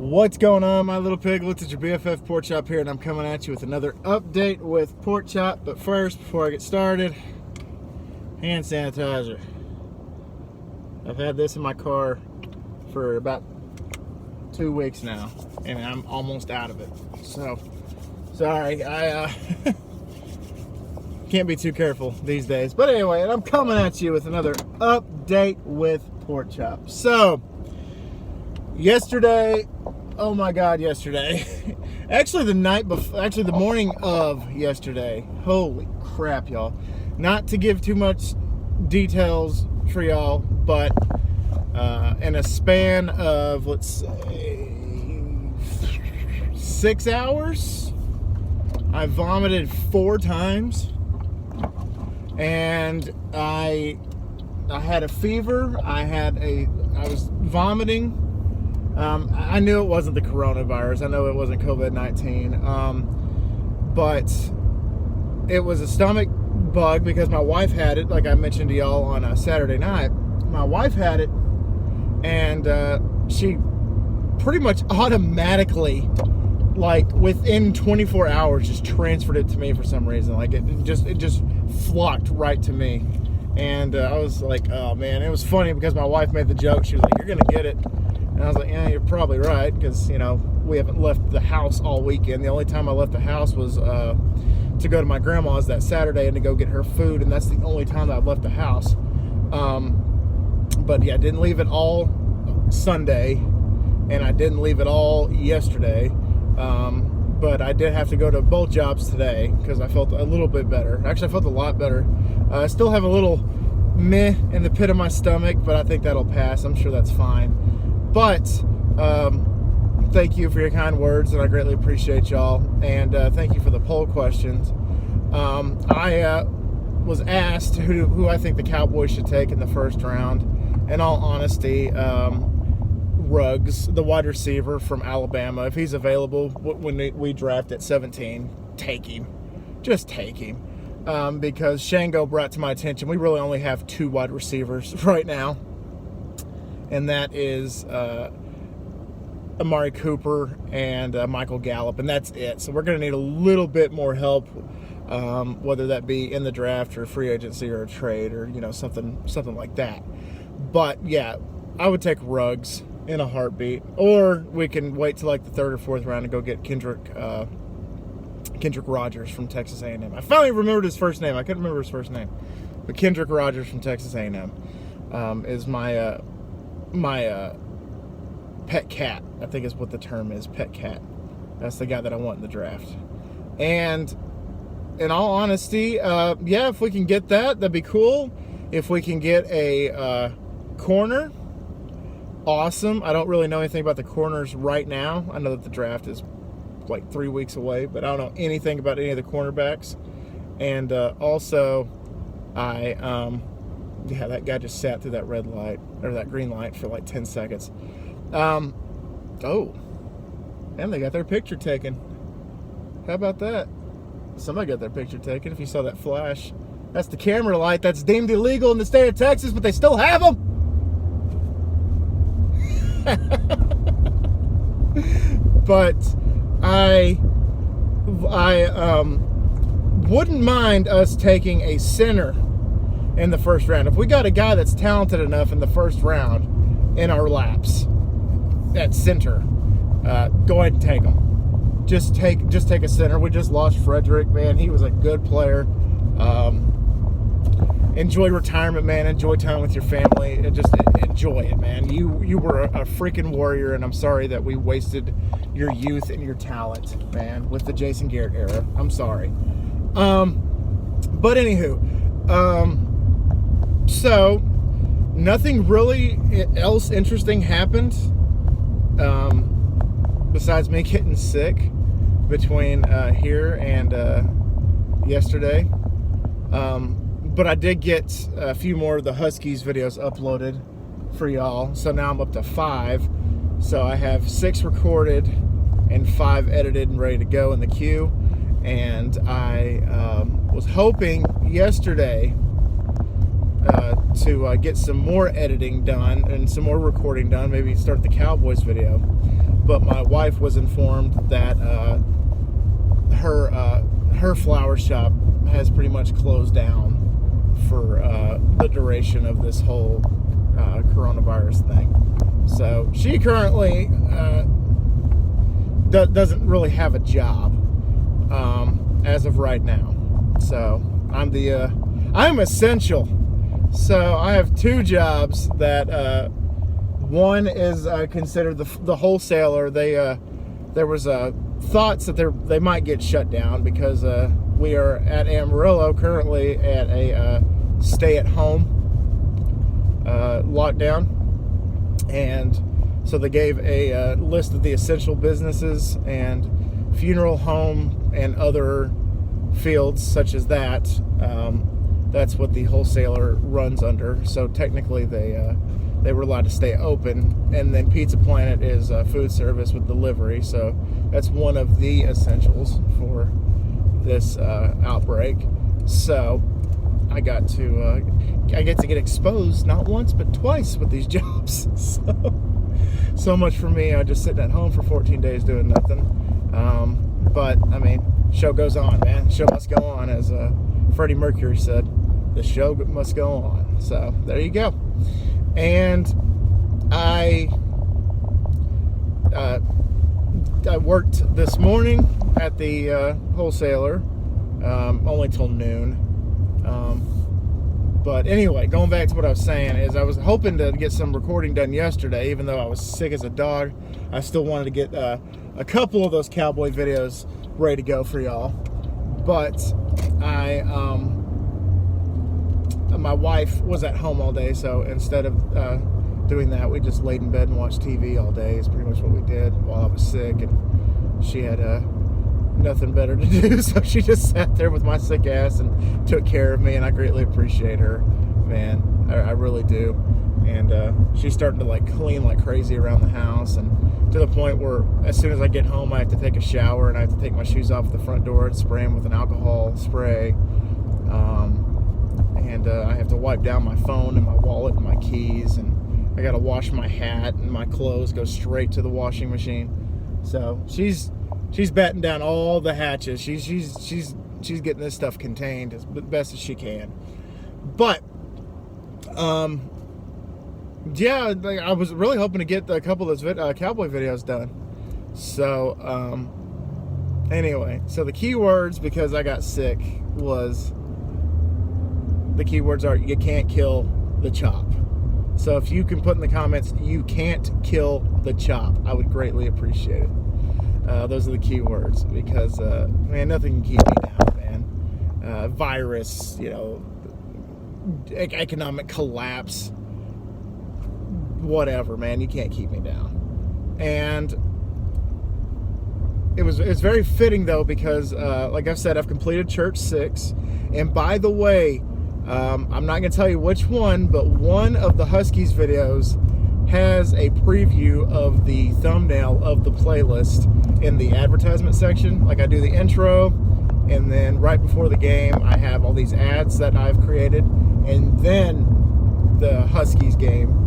What's going on, my little piglets? It's your BFF Pork Chop here, and I'm coming at you with another update with Pork Chop. But first, before I get started, hand sanitizer. I've had this in my car for about 2 weeks now, and I'm almost out of it. So, sorry, I can't be too careful these days. But anyway, I'm coming at you with another update with Pork Chop. So, yesterday, oh my God, yesterday. Actually, the morning of yesterday. Holy crap, y'all. Not to give too much details for y'all, but in a span of, let's say, 6 hours, I vomited 4 times, and I had a fever. I was vomiting. I knew it wasn't the coronavirus. I know it wasn't COVID-19. But it was a stomach bug because my wife had it, like I mentioned to y'all on a Saturday night. My wife had it, and she pretty much automatically, like within 24 hours, just transferred it to me for some reason. Like it just flocked right to me. And I was like, oh man. It was funny because my wife made the joke. She was like, "You're gonna get it." And I was like, yeah, you're probably right, because, you know, we haven't left the house all weekend. The only time I left the house was to go to my grandma's that Saturday and to go get her food, and that's the only time that I've left the house. But yeah, I didn't leave it all Sunday, and I didn't leave it all yesterday. But I did have to go to both jobs today because I felt a little bit better. Actually, I felt a lot better. I still have a little meh in the pit of my stomach, but I think that'll pass. I'm sure that's fine. But thank you for your kind words, and I greatly appreciate y'all. And thank you for the poll questions. I was asked who I think the Cowboys should take in the first round. In all honesty, Ruggs, the wide receiver from Alabama, if he's available when we draft at 17, take him. Just take him. Because Shango brought to my attention, we really only have 2 wide receivers right now. And that is Amari Cooper and Michael Gallup, and that's it. So we're going to need a little bit more help, whether that be in the draft or free agency or a trade or, you know, something like that. But yeah, I would take Ruggs in a heartbeat, or we can wait till like the 3rd or 4th round and go get Kendrick Rogers from Texas A&M. I finally remembered his first name. I couldn't remember his first name, but Kendrick Rogers from Texas A&M is my pet cat, I think is what the term is, pet cat. That's the guy that I want in the draft. And in all honesty, yeah, if we can get that, that'd be cool. If we can get a corner, awesome. I don't really know anything about the corners right now. I know that the draft is like 3 weeks away, but I don't know anything about any of the cornerbacks. And also, yeah, that guy just sat through that red light, or that green light, for like 10 seconds. Oh, and they got their picture taken. How about that? Somebody got their picture taken. If you saw that flash, that's the camera light that's deemed illegal in the state of Texas, but they still have them. But I wouldn't mind us taking a center in the first round. If we got a guy that's talented enough in the first round in our laps at center, go ahead and take him. Just take a center. We just lost Frederick, man. He was a good player. Enjoy retirement, man. Enjoy time with your family, and just enjoy it, man. You were a freaking warrior, and I'm sorry that we wasted your youth and your talent, man, with the Jason Garrett era. I'm sorry. But anywho, so nothing really else interesting happened besides me getting sick between here and yesterday. But I did get a few more of the Huskies videos uploaded for y'all, so now I'm up to 5. So I have 6 recorded and 5 edited and ready to go in the queue. And I was hoping yesterday to get some more editing done and some more recording done, maybe start the Cowboys video. but my wife was informed that her flower shop has pretty much closed down for the duration of this whole coronavirus thing. So she currently doesn't really have a job as of right now. So I'm essential. So I have two jobs that one is considered the wholesaler. There was thoughts that they might get shut down because we are at Amarillo currently at a stay-at-home lockdown, and so they gave a list of the essential businesses, and funeral home and other fields such as that. That's what the wholesaler runs under. So technically they were allowed to stay open. And then Pizza Planet is food service with delivery. So that's one of the essentials for this outbreak. So I get to get exposed not once but twice with these jobs. So much for me. Just sitting at home for 14 days doing nothing. But I mean, show goes on, man. Show must go on, as Freddie Mercury said. The show must go on. So there you go. And I worked this morning at the wholesaler, only till noon. But anyway, going back to what I was saying is I was hoping to get some recording done yesterday, even though I was sick as a dog. I still wanted to get a couple of those cowboy videos ready to go for y'all. But my wife was at home all day, so instead of doing that, we just laid in bed and watched TV all day. Is pretty much what we did while I was sick, and she had nothing better to do, so she just sat there with my sick ass and took care of me, and I greatly appreciate her, man. I really do. And she's starting to like clean like crazy around the house, and to the point where as soon as I get home, I have to take a shower and I have to take my shoes off at the front door and spray them with an alcohol spray. And I have to wipe down my phone and my wallet and my keys, and I got to wash my hat, and my clothes go straight to the washing machine. So she's batting down all the hatches. She's getting this stuff contained as best as she can. But yeah, I was really hoping to get a couple of those cowboy videos done. So anyway, so the keywords, because I got sick, the keywords are you can't kill the chop. So if you can put in the comments, you can't kill the chop, I would greatly appreciate it. Those are the keywords, because man, nothing can keep me down, man. Virus, economic collapse, whatever, man, you can't keep me down. And it's very fitting though, because like I've said, I've completed Church 6, and by the way, I'm not going to tell you which one, but one of the Huskies videos has a preview of the thumbnail of the playlist in the advertisement section. Like, I do the intro, and then right before the game, I have all these ads that I've created, and then the Huskies game.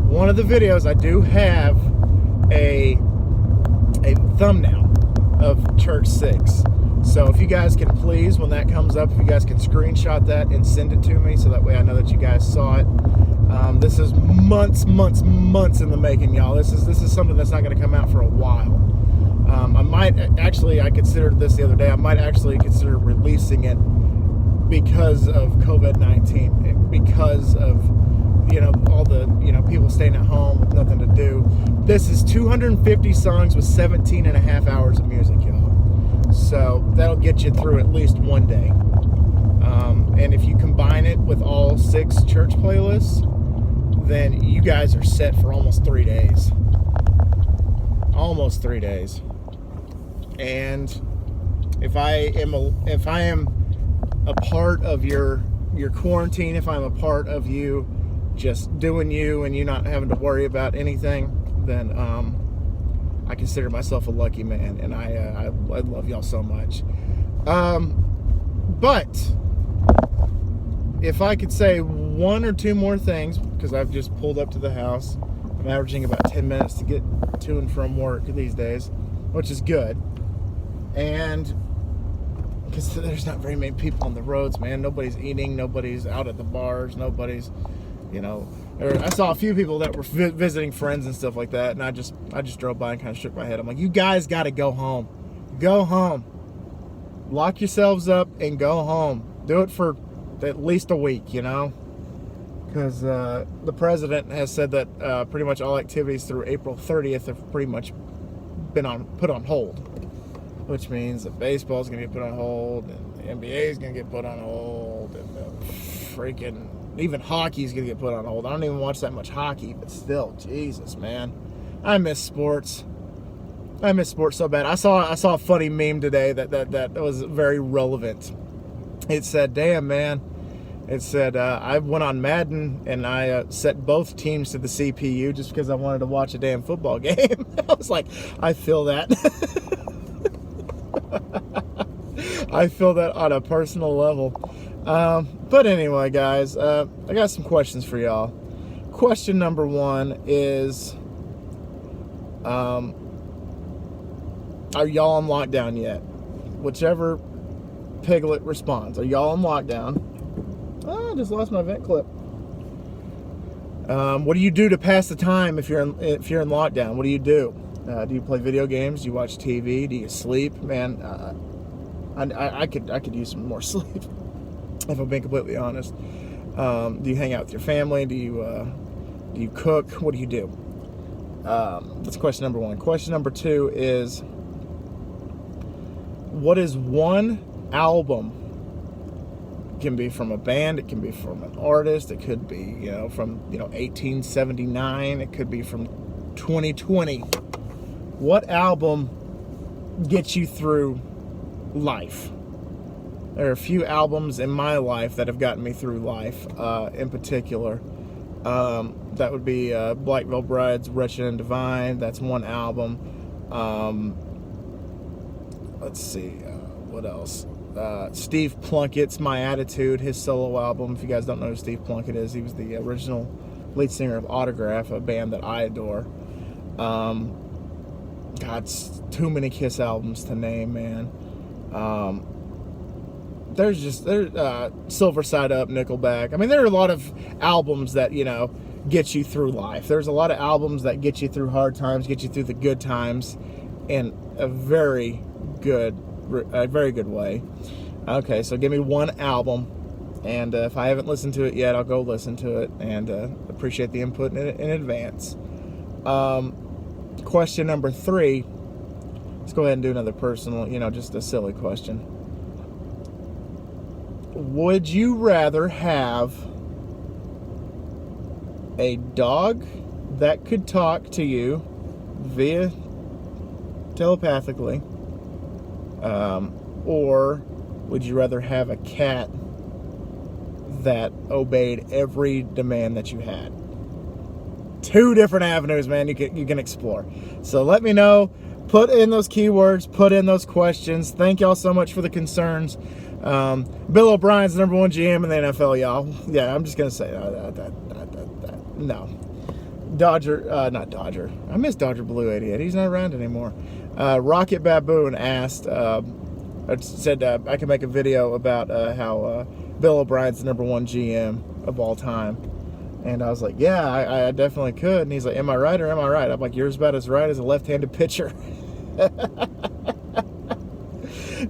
One of the videos, I do have a thumbnail of Church 6. So if you guys can please, when that comes up, if you guys can screenshot that and send it to me, so that way I know that you guys saw it. This is months in the making, y'all. This is something that's not going to come out for a while. I considered this the other day. I might actually consider releasing it because of COVID-19, because of all the people staying at home with nothing to do. This is 250 songs with 17 and a half hours of music, y'all. So that'll get you through at least one day. And if you combine it with all 6 church playlists, then you guys are set for almost 3 days. Almost 3 days. And if I am a part of your quarantine, if I'm a part of you just doing you and you not having to worry about anything, then I consider myself a lucky man, and I love y'all so much. But if I could say one or two more things, because I've just pulled up to the house, I'm averaging about 10 minutes to get to and from work these days, which is good. And because there's not very many people on the roads, man. Nobody's eating, nobody's out at the bars, nobody's, I saw a few people that were visiting friends and stuff like that, and I just drove by and kind of shook my head. I'm like, you guys got to go home. Go home. Lock yourselves up and go home. Do it for at least a week, because the president has said that pretty much all activities through April 30th have pretty much been put on hold, which means that baseball is going to get put on hold, and the NBA is going to get put on hold, and freaking even hockey is going to get put on hold. I don't even watch that much hockey, but still, Jesus, man, I miss sports. I miss sports so bad. I saw a funny meme today that was very relevant. It said, "Damn, man." It said, I went on Madden and I set both teams to the CPU just because I wanted to watch a damn football game. I was like, I feel that. I feel that on a personal level. But anyway, guys, I got some questions for y'all. Question number one is, are y'all on lockdown yet? Whichever Piglet responds. Are y'all on lockdown? Oh, I just lost my vent clip. What do you do to pass the time if you're in lockdown? What do you do? Do you play video games? Do you watch TV? Do you sleep? Man, I could use some more sleep, if I'm being completely honest. Do you hang out with your family? Do you cook? What do you do? That's question number one. Question number two is, what is one album? It can be from a band, it can be from an artist, it could be, from 1879, it could be from 2020. What album gets you through life? There are a few albums in my life that have gotten me through life, in particular. That would be Black Veil Bride's Wretched and Divine. That's one album. Let's see, what else? Steve Plunkett's My Attitude, his solo album. If you guys don't know who Steve Plunkett is, he was the original lead singer of Autograph, a band that I adore. Too many Kiss albums to name, man. There's Silver Side Up, Nickelback. I mean, there are a lot of albums that, get you through life. There's a lot of albums that get you through hard times, get you through the good times in a very good way. Okay, so give me one album, and if I haven't listened to it yet, I'll go listen to it, and appreciate the input in advance. Question number three. Let's go ahead and do another personal, just a silly question. Would you rather have a dog that could talk to you via telepathically, or would you rather have a cat that obeyed every demand that you had? Two different avenues, man, you can explore. So let me know. Put in those keywords. Put in those questions. Thank y'all so much for the concerns. Bill O'Brien's the #1 GM in the NFL, y'all. Yeah, I'm just going to say that. No. Not Dodger. I miss Dodger Blue 88. He's not around anymore. Rocket Baboon asked, said I could make a video about how Bill O'Brien's the #1 GM of all time. And I was like, yeah, I definitely could. And he's like, am I right or am I right? I'm like, you're about as right as a left-handed pitcher.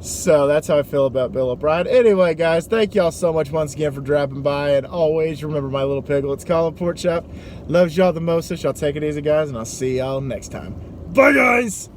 So that's how I feel about Bill O'Brien. Anyway, guys, thank y'all so much once again for dropping by. And always remember my little piglets, Colin Pork Chop loves y'all the mostest. Y'all take it easy, guys, and I'll see y'all next time. Bye, guys!